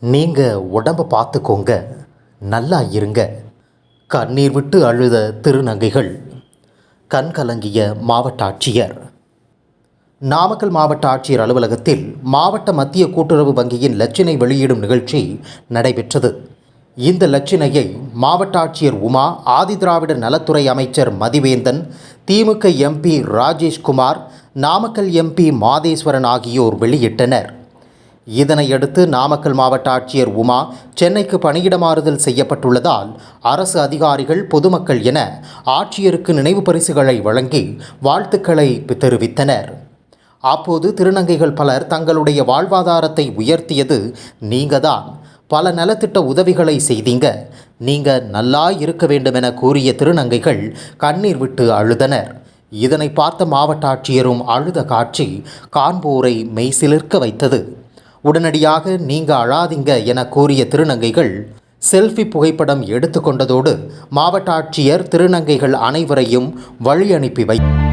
நீங்கள் உடம்பை பார்த்துக்கோங்க, நல்லா இருங்க. கண்ணீர் விட்டு அழுத திருநங்கைகள். கண் கலங்கிய மாவட்ட ஆட்சியர். நாமக்கல் மாவட்ட ஆட்சியர் அலுவலகத்தில் மாவட்ட மத்திய கூட்டுறவு வங்கியின் இலச்சினை வெளியிடும் நிகழ்ச்சி நடைபெற்றது. இந்த இலச்சினையை மாவட்ட ஆட்சியர் உமா, ஆதிதிராவிடர் நலத்துறை அமைச்சர் மதிவேந்தன், திமுக எம்பி ராஜேஷ்குமார், நாமக்கல் எம்பி மாதேஸ்வரன் ஆகியோர் வெளியிட்டனர். இதனையடுத்து நாமக்கல் மாவட்ட ஆட்சியர் உமா சென்னைக்கு பணியிட மாறுதல் செய்யப்பட்டுள்ளதால் அரசு அதிகாரிகள், பொதுமக்கள் என ஆட்சியருக்கு நினைவு பரிசுகளை வழங்கி வாழ்த்துக்களை தெரிவித்தனர். அப்போது திருநங்கைகள் பலர் தங்களுடைய வாழ்வாதாரத்தை உயர்த்தியது நீங்க தான், பல நலத்திட்ட உதவிகளை செய்தீங்க, நீங்க நல்லா இருக்க வேண்டும் என கூறிய திருநங்கைகள் கண்ணீர் விட்டு அழுதனர். இதனை பார்த்த மாவட்ட ஆட்சியரும் அழுத காட்சி காண்போரை மெய்சிலிர்க்க வைத்தது. உடனடியாக நீங்க அழாதீங்க என கூறிய திருநங்கைகள் செல்ஃபி புகைப்படம் எடுத்துக்கொண்டதோடு மாவட்ட ஆட்சியர் திருநங்கைகள் அனைவரையும் வழி அனுப்பி வைத்தார்.